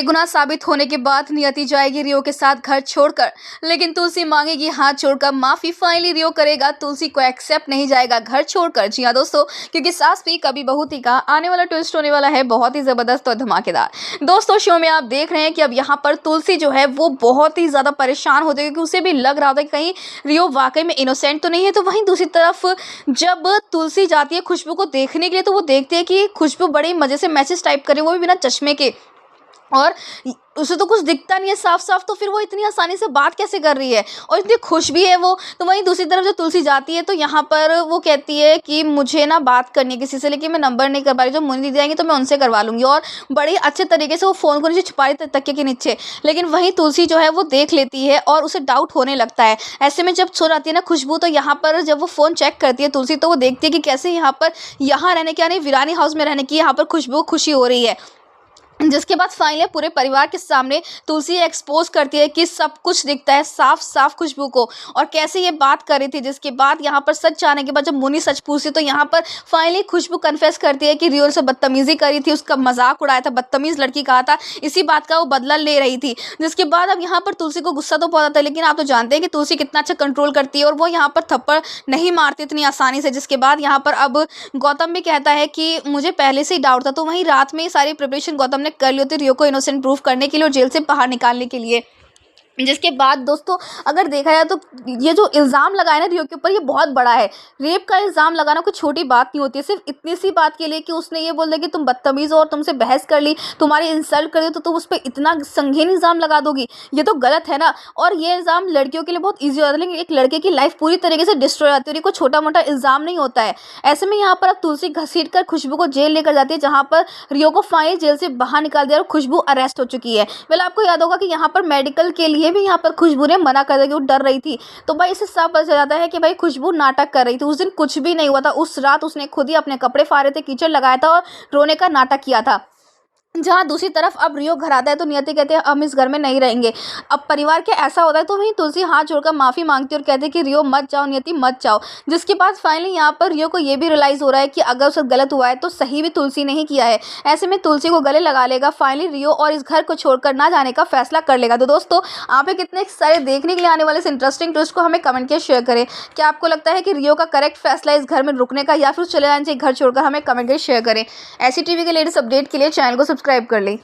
गुनाह साबित होने के बाद नियति जाएगी रियो के साथ घर छोड़कर, लेकिन तुलसी मांगेगी हाथ जोड़कर माफी। फाइनली रियो करेगा तुलसी को एक्सेप्ट, नहीं जाएगा घर छोड़कर। जी हाँ दोस्तों, क्योंकि सास भी कभी बहू थी का आने वाला ट्विस्ट होने वाला है बहुत ही जबरदस्त और धमाकेदार। दोस्तों शो में आप देख रहे हैं कि अब यहाँ पर तुलसी जो है वो बहुत ही ज्यादा परेशान होती है, क्योंकि उसे भी लग रहा होता है कि कहीं रियो वाकई में इनोसेंट तो नहीं है। तो वहीं दूसरी तरफ जब तुलसी जाती है खुशबू को देखने के लिए, तो वो देखते हैं कि खुशबू बड़े मजे से मैसेज टाइप करे, वो भी बिना चश्मे के, और उसे तो कुछ दिखता नहीं है साफ साफ, तो फिर वो इतनी आसानी से बात कैसे कर रही है और इतनी खुश भी है वो। तो वहीं दूसरी तरफ जब तुलसी जाती है तो यहाँ पर वो कहती है कि मुझे ना बात करनी है किसी से, लेकिन मैं नंबर नहीं कर पा रही, जो मुनि दीदी आएंगी तो मैं उनसे करवा लूँगी। और बड़े अच्छे तरीके से वो फ़ोन को नीचे छुपा रही तकिए के नीचे, लेकिन वहीं तुलसी जो है वो देख लेती है और उसे डाउट होने लगता है। ऐसे में जब सो जाती है ना खुशबू, तो यहाँ पर जब वो फ़ोन चेक करती है तुलसी, तो वो देखती है कि कैसे यहाँ पर रहने की, यानी वीरानी हाउस में रहने की यहाँ पर खुशबू खुशी हो रही है। जिसके बाद फाइनली पूरे परिवार के सामने तुलसी एक्सपोज करती है कि सब कुछ दिखता है साफ साफ खुशबू को, और कैसे ये बात कर रही थी। जिसके बाद यहाँ पर सच जाने के बाद जब मुनि सच पूछती, तो यहाँ पर फाइनली खुशबू कन्फेस करती है कि रियो से बदतमीजी करी थी, उसका मजाक उड़ाया था, बदतमीज लड़की कहा था, इसी बात का वो बदला ले रही थी। जिसके बाद अब यहाँ पर तुलसी को गुस्सा तो बहुत आता है, लेकिन आप तो जानते हैं कि तुलसी कितना अच्छा कंट्रोल करती है और वो यहाँ पर थप्पड़ नहीं मारती इतनी आसानी से। जिसके बाद यहाँ पर अब गौतम भी कहता है कि मुझे पहले से ही डाउट था। तो वहीं रात में सारी प्रिपरेशन गौतम ने कर ली होती रियो को इनोसेंट प्रूफ करने के लिए और जेल से बाहर निकालने के लिए। जिसके बाद दोस्तों अगर देखा जाए तो ये जो इल्ज़ाम लगाया ना रियो के ऊपर, ये बहुत बड़ा है। रेप का इल्ज़ाम लगाना कोई छोटी बात नहीं होती है। सिर्फ इतनी सी बात के लिए कि उसने ये बोल दिया कि तुम बदतमीज़ हो और तुमसे बहस कर ली, तुम्हारी इंसल्ट कर दी, तो तुम उस पर इतना संगीन इल्ज़ाम लगा दोगी, ये तो गलत है ना। और ये इल्ज़ाम लड़कियों के लिए बहुत ईजी होता है, लेकिन एक लड़के की लाइफ पूरी तरीके से डिस्ट्रॉय होती है, और ये कोई छोटा मोटा इल्ज़ाम नहीं होता है। ऐसे में यहाँ पर अब तुलसी घसीट कर खुशबू को जेल लेकर जाती है, जहाँ पर रियो को फाइनली जेल से बाहर निकाल दिया और खुशबू अरेस्ट हो चुकी है। वेल आपको याद होगा कि यहाँ पर मेडिकल के लिए भी यहाँ पर खुशबू ने मना कर दिया कि वो डर रही थी। तो भाई इससे साफ पता चल जाता है कि भाई खुशबू नाटक कर रही थी। उस दिन कुछ भी नहीं हुआ था, उस रात उसने खुद ही अपने कपड़े फाड़े थे, कीचड़ लगाया था और रोने का नाटक किया था। जहाँ दूसरी तरफ अब रियो घर आता है तो नियति कहते हैं हम इस घर में नहीं रहेंगे। अब परिवार के ऐसा होता है तो वहीं तुलसी हाथ जोड़कर माफ़ी मांगती है और कहती है कि रियो मत जाओ, नियति मत जाओ। जिसके बाद फाइनली यहाँ पर रियो को ये भी रियलाइज़ हो रहा है कि अगर उससे गलत हुआ है तो सही भी तुलसी ने ही किया है। ऐसे में तुलसी को गले लगा लेगा फाइनली रियो और इस घर को छोड़कर ना जाने का फैसला कर लेगा। तो दोस्तों आप कितने सारे देखने के लिए आने वाले इस इंटरेस्टिंग ट्विस्ट को हमें कमेंट के शेयर करें। क्या आपको लगता है कि रियो का करेक्ट फैसला इस घर में रुकने का, या फिर चले जाने से घर छोड़कर, हमें कमेंट के शेयर करें। ऐसी टीवी के लेटेस्ट अपडेट के लिए चैनल को सब्सक्राइब कर लें।